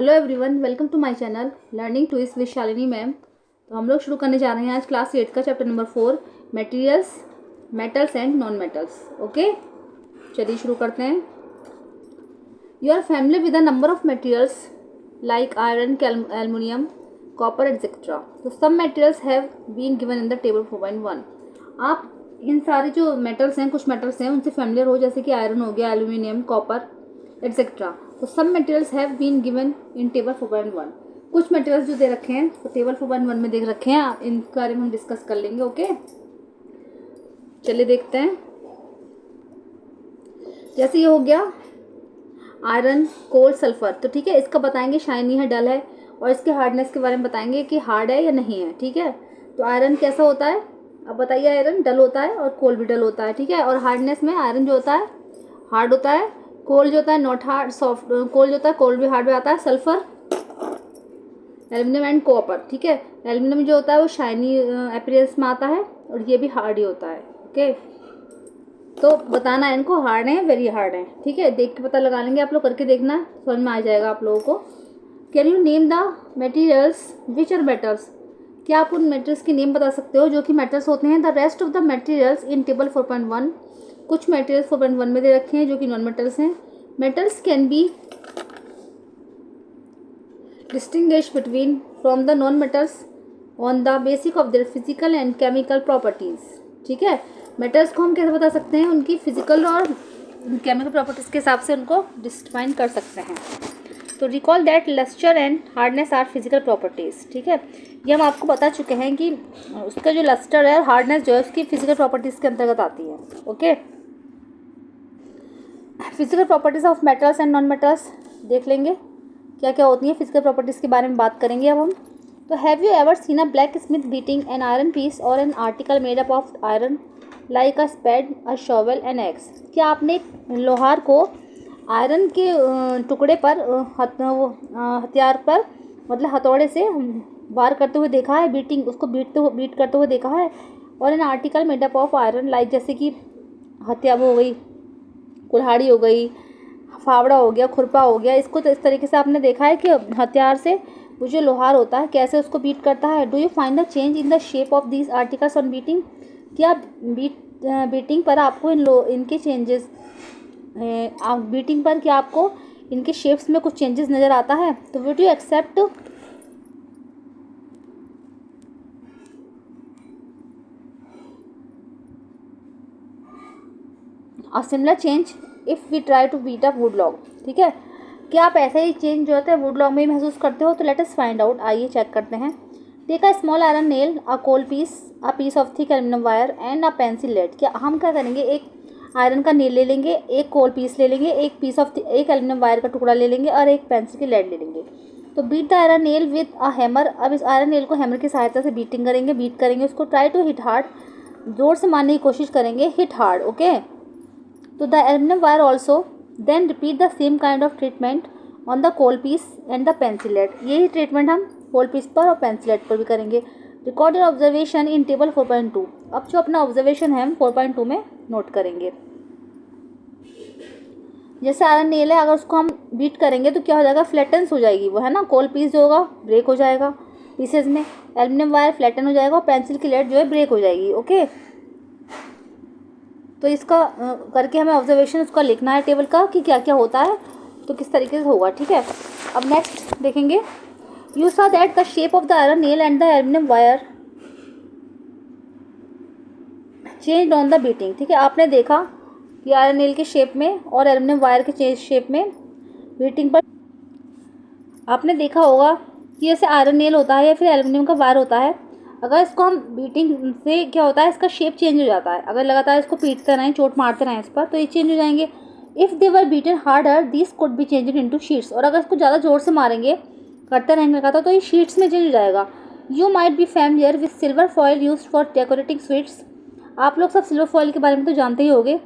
Hello everyone, welcome to my channel learning twist with Shalini ma'am. तो हम लोग शुरू करने जा रहे हैं आज क्लास 8 का chapter number 4 materials, metals and non metals. Okay, चलिए शुरू करते हैं। You are familiar with the number of materials like iron, aluminium, copper etcetera. तो सब materials have been given in the table 4.1। आप इन सारे जो मेटल्स हैं, कुछ मेटल्स हैं, उनसे फैमिलियर हो, जैसे कि आयरन हो गया, एल्युमिनियम, कॉपर एटसेट्रा। तो सब materials have been given in table 4.1। कुछ मटेरियल्स जो दे रखे हैं तो टेबल 4.1 में देख रखे हैं, इनके बारे में हम डिस्कस कर लेंगे। ओके, चलिए देखते हैं। जैसे ये हो गया आयरन, कोल, सल्फर। तो ठीक है, इसका बताएंगे शाइनी है, डल है, और इसके हार्डनेस के बारे में बताएंगे कि हार्ड है या नहीं है। ठीक है, तो आयरन कैसा होता है, अब बताइए। आयरन डल होता है और कोल भी डल होता है। ठीक है, और हार्डनेस में आयरन जो होता है हार्ड होता है, कोल जो होता है नॉट हार्ड, सॉफ्ट। कोल जो होता है, कोल भी हार्ड में आता है। Sulphur, aluminium and copper. ठीक है, एल्युमिनियम जो होता है वो शाइनी अपीयरेंस में आता है और ये भी हार्ड ही होता है। ओके, तो बताना है इनको हार्ड है, वेरी हार्ड है। ठीक है, देख के पता लगा लेंगे, आप लोग करके देखना, समझ में आ जाएगा आप लोगों को। Can you name the materials which are metals. क्या आप उन मेटल्स के नेम बता सकते हो जो कि मेटल्स होते हैं। The rest of the materials in table 4.1। कुछ मटेरियल्स 4.1 में दे रखे हैं जो कि नॉन मेटल्स हैं। Metals can be distinguish between from the non metals on the basic of their physical and chemical properties. ठीक है, मेटल्स को हम कैसे बता सकते हैं, उनकी फिजिकल और केमिकल प्रॉपर्टीज के हिसाब से उनको डिफाइन कर सकते हैं। तो recall that lustre and hardness are physical properties. ठीक है, ये हम आपको बता चुके हैं कि उसका जो लस्टर है और हार्डनेस जो है उसकी फिजिकल प्रॉपर्टीज के अंतर्गत आती है। Okay, physical properties of metals and non metals देख लेंगे क्या क्या होती हैं। फिजिकल प्रॉपर्टीज के बारे में बात करेंगे अब हम। तो have you ever seen a blacksmith beating an iron piece और an article made up of iron like a spade, a shovel and axe. क्या आपने लोहार को आयरन के टुकड़े पर हथियार पर मतलब हथौड़े से वार करते हुए देखा है, बीट करते हुए देखा है। और an article made up of iron like, जैसे कि हथियार हो गई, कुल्हाड़ी हो गई, फावड़ा हो गया, खुरपा हो गया। इसको तो इस तरीके से आपने देखा है कि हथियार से वो जो लोहार होता है कैसे उसको बीट करता है। Do you find the change in the shape of these articles on beating. क्या बीटिंग पर आपको इनके चेंजेस बीटिंग पर क्या आपको इनके शेप्स में कुछ चेंजेस नज़र आता है। तो would you accept a similar change if we try to beat a wood log. ठीक है, क्या आप ऐसा ही चेंज जो होता है वुड लॉग में ही महसूस करते हो। तो लेट अस फाइंड आउट, आइए चेक करते हैं। Take a small iron nail, a coal piece, a piece of thick aluminium wire and a pencil lead. क्या हम क्या करेंगे, एक आयरन का नेल ले लेंगे, एक कोल पीस ले लेंगे, एक एल्यूमिनियम वायर का टुकड़ा ले लेंगे और एक पेंसिल की लेड ले लेंगे। तो beat the iron nail with a hammer. अब इस आयरन नेल को हैमर की सहायता से बीट करेंगे उसको। ट्राई टू हिट हार्ड, जोर से मारने की कोशिश करेंगे, हिट हार्ड। ओके, तो the aluminum wire also then repeat the same kind of treatment on the coal piece and the pencil lead। यही ट्रीटमेंट हम कोल पीस पर और पेंसिल लेड पर भी करेंगे। Record your observation in table 4.2। अब जो अपना ऑब्जर्वेशन है हम 4.2 में नोट करेंगे। जैसे आयरन नेल है, अगर उसको हम बीट करेंगे तो क्या हो जाएगा, फ्लैटेंस हो जाएगी वो, है ना। कोल पीस जो होगा ब्रेक हो जाएगा पीसेज में, एल्यूमिनियम वायर फ्लैटन हो जाएगा और पेंसिल की लेड जो है ब्रेक हो जाएगी। ओके, तो इसका करके हमें ऑब्जर्वेशन उसका लिखना है टेबल का कि क्या क्या होता है, तो किस तरीके से होगा। ठीक है, अब नेक्स्ट देखेंगे। You saw that the shape of the iron nail and the aluminium wire change on the beating. ठीक है, आपने देखा कि आयरन नेल के शेप में और एल्यूमिनियम वायर के शेप में बीटिंग पर आपने देखा होगा कि जैसे आयरन नेल होता है या फिर एल्यूमिनियम का वायर होता है, अगर इसको हम बीटिंग से क्या होता है, इसका शेप चेंज हो जाता है। अगर लगातार इसको पीटते रहें, चोट मारते रहें इस पर, तो ये चेंज हो जाएंगे। If they were beaten harder this could be change into sheets. और अगर इसको ज़्यादा जोर से मारेंगे, करते रहेंगे लगातार, तो ये शीट्स में चेंज हो जाएगा। You might be familiar with silver foil use for decorating sweets. आप लोग सब सिल्वर फॉयल के बारे में तो जानते ही होंगे।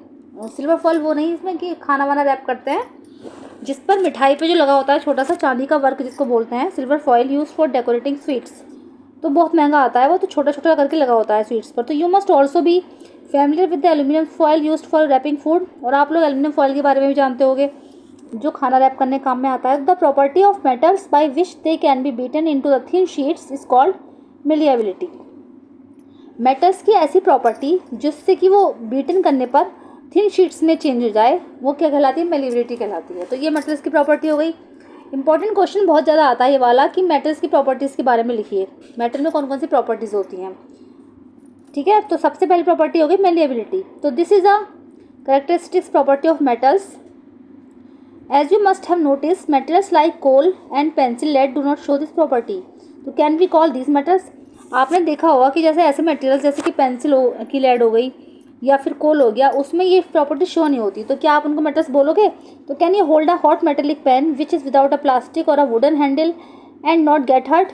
सिल्वर फॉयल वो नहीं इसमें कि खाना वाना रैप करते हैं, जिस पर मिठाई पे जो लगा होता है छोटा सा चांदी का वर्क, जिसको बोलते हैं silver foil use for decorating sweets. तो बहुत महंगा आता है वो, तो छोटा छोटा करके लगा होता है स्वीट्स पर। तो you must also be familiar with the aluminium foil used for wrapping food. और आप लोग एल्यूमिनियम फॉयल के बारे में भी जानते होंगे, जो खाना रैप करने काम में आता है। The property of metals by which they can be beaten into the thin sheets is called malleability. Metals की ऐसी प्रॉपर्टी जिससे कि वो बीटन करने पर थिन शीट्स में चेंज हो जाए, वो क्या कहलाती है? मेलिएबिलिटी कहलाती है। तो ये मेटल्स की प्रॉपर्टी हो गई। इंपॉर्टेंट क्वेश्चन बहुत ज़्यादा आता है ये वाला कि मेटल्स की प्रॉपर्टीज़ के बारे में लिखिए, मेटल में कौन कौन सी प्रॉपर्टीज़ होती हैं। ठीक है, तो सबसे पहली प्रॉपर्टी होगी मेलिएबिलिटी। तो this is a characteristics property of metals. As you must have notice metals like coal and pencil lead do not show this property. तो can we call this metals. आपने देखा होगा कि जैसे ऐसे मटेरियल्स जैसे कि पेंसिल की लेड हो गई या फिर कोल हो गया, उसमें ये प्रॉपर्टी शो नहीं होती, तो क्या आप उनको मेटल्स बोलोगे? तो can you hold a hot metallic pen which is without a plastic और a wooden handle and not get hurt.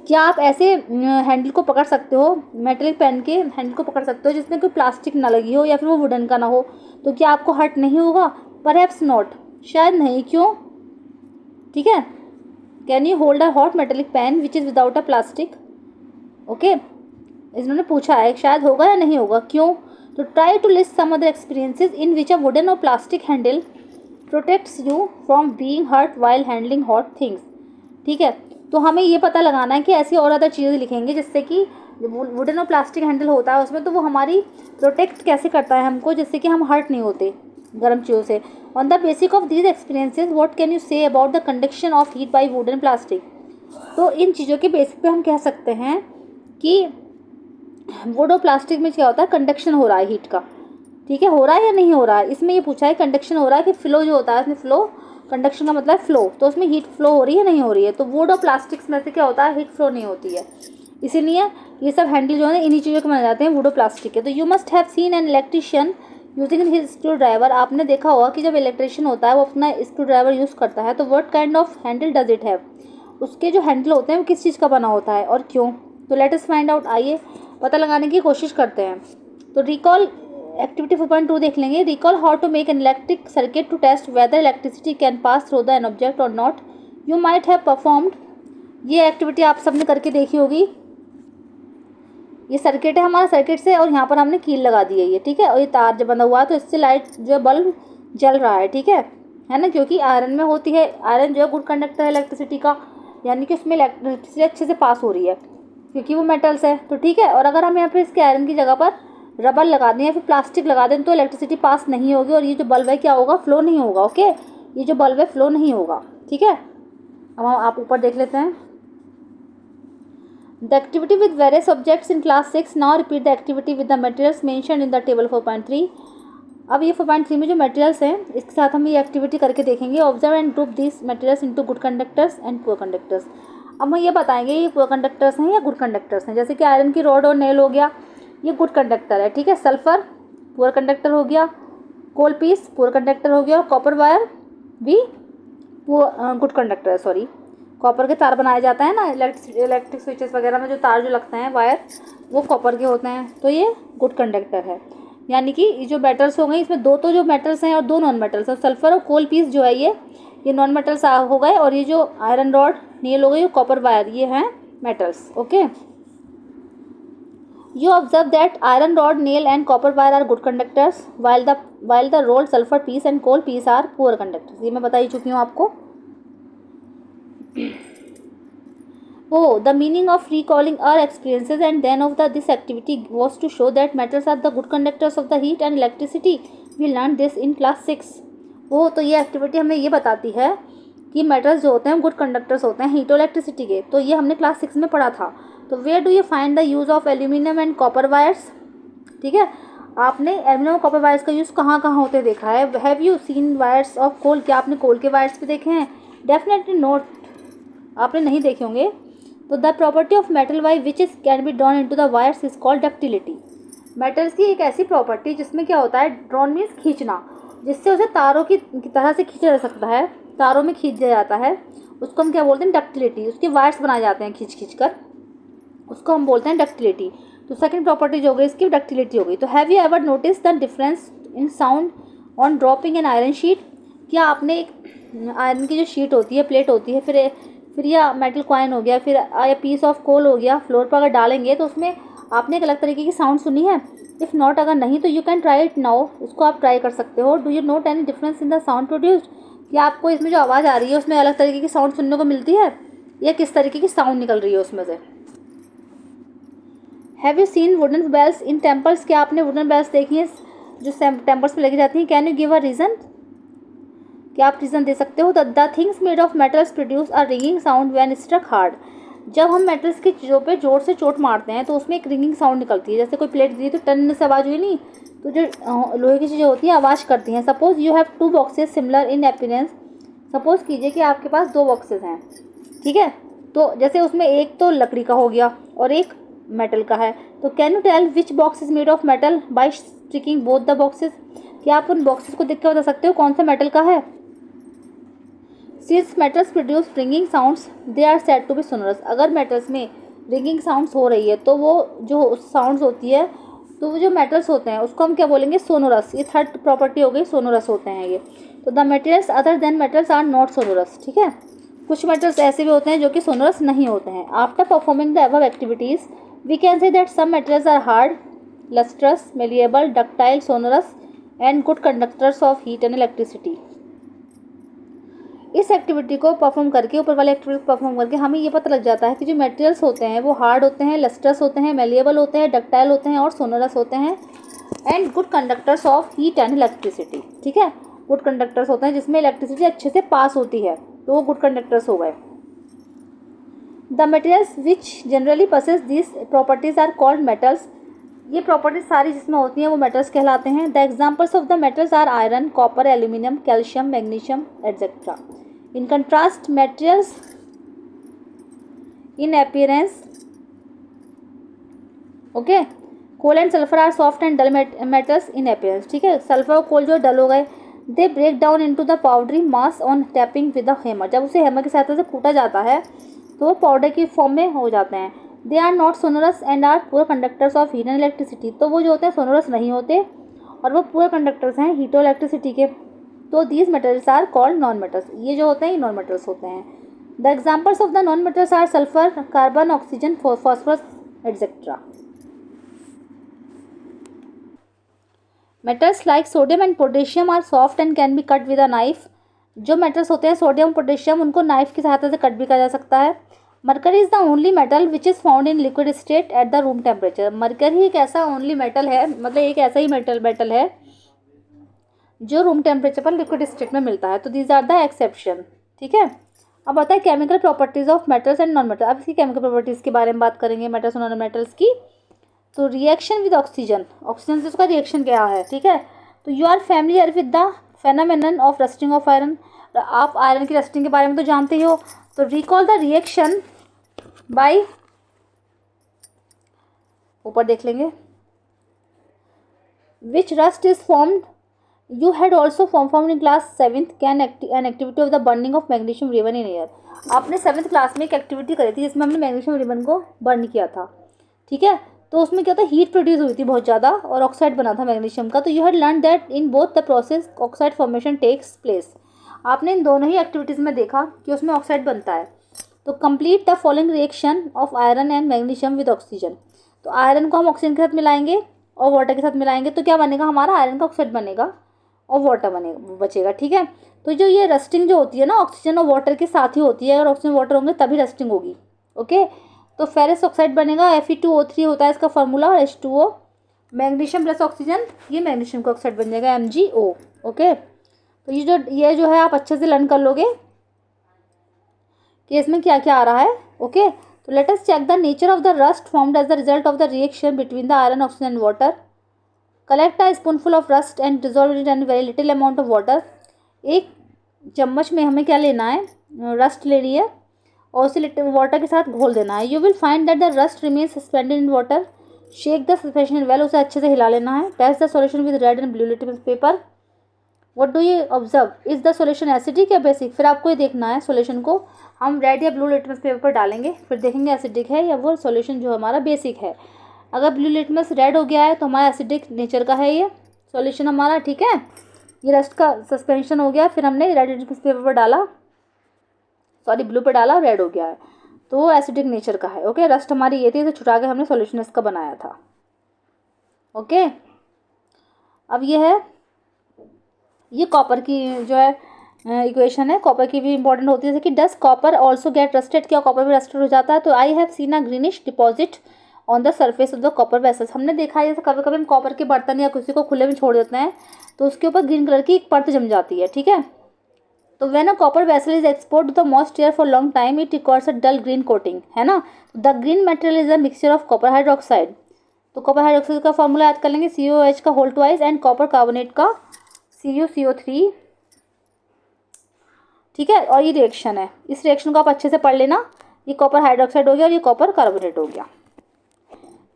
क्या आप ऐसे हैंडल को पकड़ सकते हो, मेटेलिक पेन के हैंडल को पकड़ सकते हो जिसमें कोई प्लास्टिक ना लगी हो या फिर वो वुडन का ना हो, तो क्या आपको हर्ट नहीं होगा? परहैप्स नॉट, शायद नहीं। क्यों? ठीक है, can you hold a hot metallic pen which is without a plastic. Okay, इन्होंने पूछा है शायद होगा या नहीं होगा, क्यों? तो try to list some other experiences in which a wooden और plastic handle protects you from being hurt while handling hot things. ठीक है, तो हमें ये पता लगाना है कि ऐसी और अदर चीज़ें लिखेंगे जिससे कि वुडन और प्लास्टिक हैंडल होता है उसमें, तो वो हमारी प्रोटेक्ट कैसे करता है हमको, जिससे कि हम हर्ट नहीं होते गर्म चीज़ों से। On the basic of these experiences what can you say about the conduction of heat by would and plastic. तो इन चीज़ों के बेसिक पे हम कह सकते हैं कि वुड और प्लास्टिक में क्या होता है, कंडक्शन हो रहा है हीट का। ठीक है, हो रहा है या नहीं हो रहा है, इसमें ये पूछा है कंडक्शन हो रहा है कि फ्लो जो होता है उसमें फ्लो, कंडक्शन का मतलब फ्लो, तो उसमें हीट फ्लो हो रही है नहीं हो रही है। तो वुड और प्लास्टिक्स में से क्या होता है, हीट फ्लो नहीं होती है, इसीलिए ये सब हैंडल जो है इन्हीं चीज़ों के बनाए जाते हैं, वुड और प्लास्टिक के। तो you must have seen an electrician using his screw driver. आपने देखा होगा कि जब इलेक्ट्रिशियन होता है वो अपना स्क्रू ड्राइवर यूज़ करता है, तो what kind of Henle does it have. उसके जो हैंडल होते हैं वो किस चीज़ का बना होता है और क्यों। तो लेट अस फाइंड आउट, आइए पता लगाने की कोशिश करते हैं। तो रिकॉल एक्टिविटी 4.2 देख लेंगे। Recall how to make an electric circuit to test whether electricity can pass through the an object और not. You might have performed, ये एक्टिविटी आप सबने करके देखी होगी। ये सर्किट है हमारा, सर्किट से और यहाँ पर हमने कील लगा दी है ये, ठीक है, और ये तार जब बंधा हुआ है तो इससे लाइट जो है बल्ब जल रहा है, ठीक है ना, क्योंकि आयरन में होती है, आयरन जो है गुड कंडक्टर है इलेक्ट्रिसिटी का, यानी कि उसमें इलेक्ट्रिसिटी अच्छे से पास हो रही है क्योंकि वो मेटल्स है। तो ठीक है, और अगर हम यहाँ पे इसके आयरन की जगह पर रबर लगा दें या फिर प्लास्टिक लगा दें तो इलेक्ट्रिसिटी पास नहीं होगी और ये जो बल्ब है क्या होगा, फ्लो नहीं होगा। ओके, ये जो बल्ब है फ्लो नहीं होगा, ठीक है। अब हम आप ऊपर देख लेते हैं। The activity with various objects in class 6. Now repeat the activity with the materials mentioned in the table 4.3. अब ये 4.3 में जो मटेरियल्स हैं इसके साथ हम ये एक्टिविटी करके देखेंगे। Observe and group this materials into good conductors and poor conductors. अब हम ये बताएंगे ये पुअर कंडक्टर्स हैं या गुड कंडक्टर्स हैं। जैसे कि आयरन की रॉड और नेल हो गया, ये गुड कंडक्टर है, ठीक है। सल्फर पुअर कंडक्टर हो गया, कोल पीस पुअर कंडक्टर हो गया, और कॉपर वायर भी गुड कंडक्टर है। सॉरी, कॉपर के तार बनाए जाते हैं ना इलेक्ट्रिक स्विचेस वगैरह में, जो तार जो लगते हैं वायर, वो कॉपर के होते हैं, तो ये गुड कंडक्टर है। यानी कि ये जो मेटल्स हो गए इसमें दो तो जो मेटल्स हैं और दो नॉन मेटल्स हैं। सल्फर और कोल पीस जो है ये नॉन मेटल्स हो गए, और ये जो आयरन रॉड नेल हो गई, ये कॉपर वायर, ये हैं मेटल्स। Okay, you observe that iron rod nail and copper wire are good conductors while the rolled sulphur piece and coal piece are poor conductors. ये मैं बता ही चुकी हूँ आपको। Oh, the meaning of recalling our experiences and then of this activity was to show that metals are the good conductors of the heat and electricity. We learned this in class 6. Oh, तो ये activity हमें ये बताती है कि metals जो होते हैं गुड कंडक्टर्स होते हैं हीट और इलेक्ट्रिसिटी के। तो ये हमने क्लास 6 में पढ़ा था। तो where do you find the use of aluminium and copper wires. ठीक है, आपने एल्यूमिनियम और कॉपर वायर्स का यूज़ कहाँ कहाँ होते देखा है। Have you seen wires of coal, क्या आपने कोल के वायर्स भी देखे हैं। डेफिनेटली नोट, आपने नहीं देखे होंगे। तो the property of metal by which is can be drawn into the wires is called ductility. Metals की एक ऐसी प्रॉपर्टी जिसमें क्या होता है, ड्रॉन मीन्स खींचना, जिससे उसे तारों की तरह से खींचा जा सकता है, तारों में खींच दिया जाता है, उसको हम क्या बोलते हैं, डक्टिलिटी। उसके वायर्स बनाए जाते हैं खींच खींच कर, उसको हम बोलते हैं डक्टिलिटी। तो सेकंड प्रॉपर्टी जो हो गई इसकी डक्टिलिटी हो गई। तो have you ever notice the difference in sound on dropping an iron sheet. क्या आपने एक आयरन की जो शीट होती है, प्लेट होती है, फिर या मेटल कॉइन हो गया, फिर या पीस ऑफ कोल हो गया, फ्लोर पर अगर डालेंगे तो उसमें आपने एक अलग तरीके की साउंड सुनी है। इफ़ नॉट, अगर नहीं तो you can try it now, इसको आप ट्राई कर सकते हो। Do you note any difference in the sound produced, क्या आपको इसमें जो आवाज़ आ रही है उसमें अलग तरीके की साउंड सुनने को मिलती है, या किस तरीके की साउंड निकल रही है उसमें से। Have you seen wooden bells in temples, क्या आपने वुडन बेल्स देखी हैं जो टेम्पल्स में लेके जाती हैं। Can you give a reason, क्या आप रीज़न दे सकते हो। The things made of metals produce a ringing sound when struck hard, जब हम मेटल्स की चीज़ों पे जोर से चोट मारते हैं तो उसमें एक रिंगिंग साउंड निकलती है, जैसे कोई प्लेट गिरी तो टन से आवाज़ हुई नहीं, तो जो लोहे की चीज़ें होती हैं आवाज़ करती हैं। Suppose you have 2 boxes similar in appearance, suppose कीजिए कि आपके पास 2 बॉक्सेस हैं, ठीक है, तो जैसे उसमें एक तो लकड़ी का हो गया और एक मेटल का है, तो can you tell which box is made of metal by sticking both the boxes, क्या आप उन बॉक्सेस को देख कर बता सकते हो कौन सा मेटल का है। Since metals produce ringing sounds, they are said to be sonorous, अगर मेटल्स में रिंगिंग साउंड्स हो रही है तो वो जो साउंड्स होती है तो वो जो मेटल्स होते हैं उसको हम क्या बोलेंगे, सोनोरस। ये थर्ड प्रॉपर्टी हो गई, सोनोरस होते हैं ये। तो the materials other than metals are not sonorous, ठीक है। कुछ मेटल्स ऐसे भी होते हैं जो कि सोनोरस नहीं होते हैं। After performing the above activities we can say that some metals are hard, lustrous, malleable, ductile, sonorous and good conductors of heat and electricity. इस एक्टिविटी को परफॉर्म करके, ऊपर वाले एक्टिविटी को परफॉर्म करके हमें ये पता लग जाता है कि जो मटेरियल्स होते हैं वो हार्ड होते हैं, लस्ट्रस होते हैं, मेलिएबल होते हैं, डक्टाइल होते हैं और सोनोरस होते हैं and good conductors of heat and electricity, ठीक है। गुड कंडक्टर्स होते हैं जिसमें इलेक्ट्रिसिटी अच्छे से पास होती है, तो वो गुड कंडक्टर्स हो गए। The materials which generally possess this properties are called metals, ये प्रॉपर्टीज सारी जिसमें होती हैं वो मेटल्स कहलाते हैं। The examples of the metals are iron, copper, aluminium, calcium, magnesium etcetera. In contrast metals in appearance, okay, coal and sulphur are soft and dull metals in appearance, ठीक है। सल्फर और कोल जो dull हो गए, they break down into the powdery mass on tapping with the hammer, जब उसे hammer की सहायता से कूटा जाता है तो वो पाउडर की फॉर्म में हो जाते हैं। They are not sonorous and are poor conductors of heat and electricity, तो वो जो होते हैं सोनोरस नहीं होते और वो पुअर कंडक्टर्स हैं हीट और इलेक्ट्रिसिटी के। तो these metals are called non metals, ये जो होते हैं ये नॉन मेटल्स होते हैं। The examples of the non metals are sulphur, carbon, oxygen, phosphorus etcetera. Metals like sodium and potassium are soft and can be cut with a knife, जो metals होते हैं सोडियम पोटेशियम उनको knife की सहायता से cut भी किया जा सकता है। Mercury is the only metal which is found in liquid state at the room temperature, mercury एक ऐसा ओनली मेटल है, मतलब एक ऐसा ही मेटल है जो रूम टेम्परेचर पर लिक्विड स्टेट में मिलता है। तो दीज आर द एक्सेप्शन, ठीक है। अब आता है chemical properties of metals and non metal. अब इसकी केमिकल प्रॉपर्टीज़ के बारे में बात करेंगे मेटल्स और नॉन मेटल्स की। तो रिएक्शन विद ऑक्सीजन, ऑक्सीजन से उसका रिएक्शन क्या है, ठीक है। तो you are familiar with the phenomenon of rusting of iron, आप आयरन की रस्टिंग के बारे में तो जानते ही हो। तो रिकॉल द रिएक्शन बाय, ऊपर देख लेंगे, which rust is formed, you had also form in class 7th can an activity of the burning of magnesium ribbon in air, आपने 7th क्लास में एक एक्टिविटी करी थी जिसमें हमने मैग्नीशियम रिबन को बर्न किया था, ठीक है। तो उसमें क्या था, हीट प्रोड्यूस हुई थी बहुत ज़्यादा और ऑक्साइड बना था मैग्नीशियम का। तो you had learn that in both the process oxide formation takes place, आपने इन दोनों ही एक्टिविटीज़ में देखा कि उसमें ऑक्साइड बनता है। तो complete the following reaction of iron and magnesium with oxygen, तो आयरन को हम ऑक्सीजन के साथ मिलाएंगे और वाटर के साथ मिलाएंगे तो क्या बनेगा, हमारा आयरन का ऑक्साइड बनेगा और वाटर बनेगा बचेगा, ठीक है। तो जो ये रस्टिंग जो होती है ना ऑक्सीजन और वाटर के साथ ही होती है, अगर ऑक्सीजन वाटर होंगे तभी रस्टिंग होगी, ओके। तो फेरस ऑक्साइड बनेगा, Fe2O3 होता है इसका फार्मूला, और H2O, मैग्नीशियम प्लस ऑक्सीजन, ये मैग्नीशियम का ऑक्साइड बन जाएगा MgO, ओके। तो ये जो है आप अच्छे से लर्न कर लोगे कि इसमें क्या क्या आ रहा है, ओके। तो let us check the nature of the rust formed as the result of the reaction between the iron, oxygen and water. Collect a spoonful of rust and dissolve it in very little amount of water, एक चम्मच में हमें क्या लेना है, rust लेनी है और उसे लिटिल वाटर के साथ घोल देना है। You will find that the rust remains suspended in water, shake the suspension well, उसे अच्छे से हिला लेना है। Test the solution with red and blue litmus paper, what do you observe, is the solution acidic या basic, फिर आपको ये देखना है सॉल्यूशन को हम रेड या ब्लू लिटमस पेपर पर डालेंगे, फिर देखेंगे एसिडिक है या वो सॉल्यूशन जो हमारा बेसिक है। अगर ब्लू लिटमस रेड हो गया है तो हमारा एसिडिक नेचर का है ये सॉल्यूशन हमारा, ठीक है। ये रस्ट का सस्पेंशन हो गया, फिर हमने रेड लिटमस पेपर पर डाला, सॉरी ब्लू पर डाला, रेड हो गया है तो वो एसिडिक नेचर का है, ओके। रस्ट हमारी ये थी, तो छुटा के हमने सॉल्यूशन इसका बनाया था। ओके, अब ये कॉपर की जो है इक्वेशन है, कॉपर की भी इंपॉर्टेंट होती है, जैसे कि डस कॉपर ऑल्सो गेट रस्टेड, क्या कॉपर भी रस्टेड हो जाता है? तो I have seen a greenish deposit on the surface of the copper vessels. हमने देखा है जैसे कभी कभी हम कॉपर के बर्तन या किसी को खुले में छोड़ देते हैं तो उसके ऊपर ग्रीन कलर की एक परत जम जाती है, ठीक है। तो when a copper vessel is export to the moist air for long time it requires a dull green coating, है ना। The green material is a mixture of copper hydroxide, तो कॉपर हाइड्रोक्साइड का फॉर्मूला याद कर लेंगे, COH का whole twice and copper carbonate का CuCO3, ठीक है। और ये रिएक्शन है, इस रिएक्शन को आप अच्छे से पढ़ लेना, ये कॉपर हाइड्रोक्साइड हो गया और ये कॉपर कार्बोनेट हो गया।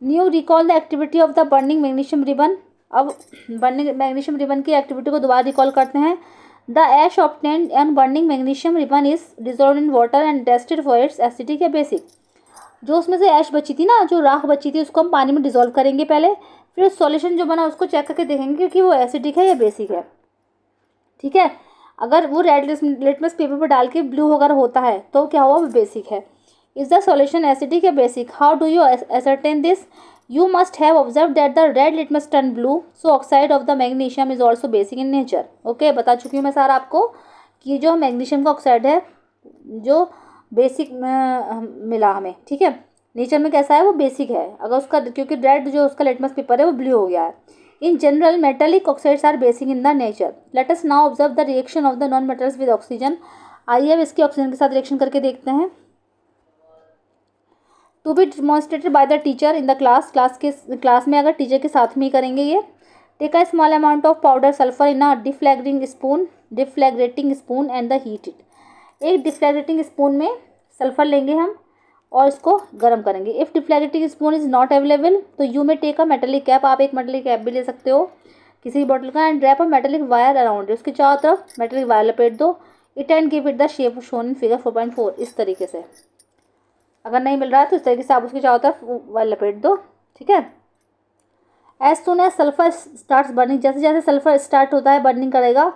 New recall the activity of the burning magnesium ribbon, अब बर्निंग मैग्नीशियम रिबन की एक्टिविटी को दोबारा रिकॉल करते हैं। The ash obtained on burning magnesium ribbon is dissolved in water and tested for its acidic या basic. जो उसमें से ऐश बची थी ना, जो राख बची थी, उसको हम पानी में डिजोल्व करेंगे पहले, फिर सॉल्यूशन जो बना उसको चेक करके देखेंगे कि वो एसिडिक है या बेसिक है, ठीक है। अगर वो रेड लिटमस पेपर पर डाल के ब्लू वगैरह होता है तो क्या हुआ, वो बेसिक है। इज द सॉल्यूशन एसिडिक या basic? How do you ascertain this? You must have observe that the red litmus turn blue, so oxide of the magnesium is also basic in nature. Okay, बता चुकी हूँ मैं सारा आपको कि जो magnesium का ऑक्साइड है जो बेसिक मिला हमें, ठीक है, नेचर में कैसा है, वो बेसिक है। अगर उसका, क्योंकि रेड जो उसका लिटमस पेपर है वो ब्लू हो गया है। In general metallic oxides are basic in the nature. Let us now observe the reaction of the non metals with oxygen. आइए अब इसकी ऑक्सीजन के साथ रिएक्शन करके देखते हैं। To be demonstrated by the teacher in the class में अगर टीचर के साथ में ही करेंगे ये। Take a small amount of powder sulphur in a deflagrating spoon and the heat it. एक डिफ्लैग्रेटिंग स्पून में सल्फर लेंगे हम और इसको गर्म करेंगे। If deflagrating spoon is not available तो you may take a metallic cap, आप एक मेटेलिक कैप भी ले सकते हो किसी भी बॉटल का, and wrap a metallic wire around, उसके चारों तरफ मेटेलिक वायर लपेट दो। It and give it the shape shown in figure 4.4, इस तरीके से। अगर नहीं मिल रहा है तो इस तरीके से आप उसके चारों तरफ वायर लपेट दो, ठीक है। As soon as sulphur start burning, जैसे जैसे सल्फर स्टार्ट होता है बर्निंग करेगा,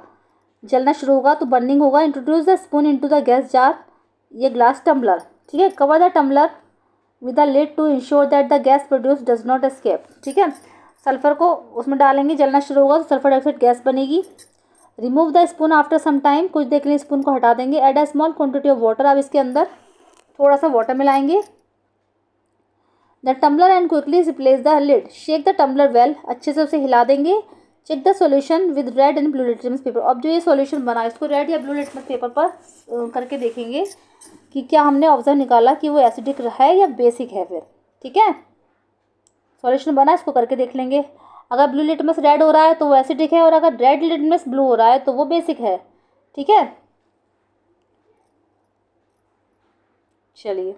जलना शुरू होगा तो बर्निंग होगा। Introduce the spoon into the gas jar, ये ग्लास टम्बलर, ठीक है। Cover the tumbler with the lid to ensure that the gas produce does not escape, ठीक है। सल्फर को उसमें डालेंगे, जलना शुरू होगा तो सल्फर डाइऑक्साइड गैस बनेगी। Remove the spoon after some time, कुछ देर के लिए स्पून को हटा देंगे। Add a small quantity of water, अब इसके अंदर थोड़ा सा वाटर मिलाएंगे। The tumbler and quickly replace the lid, shake the tumbler well, अच्छे से उसे हिला देंगे। Check the solution with red and blue litmus paper, अब जो ये सॉल्यूशन बना इसको रेड या ब्लू लिटमस पेपर पर करके देखेंगे कि क्या हमने ऑब्जर्व निकाला कि वो एसिडिक है या बेसिक है फिर, ठीक है। सॉल्यूशन बना, इसको करके देख लेंगे। अगर ब्लू लिटमस रेड हो रहा है तो वो एसिडिक है, और अगर रेड लिटमस ब्लू हो रहा है तो वो बेसिक है, ठीक है। चलिए।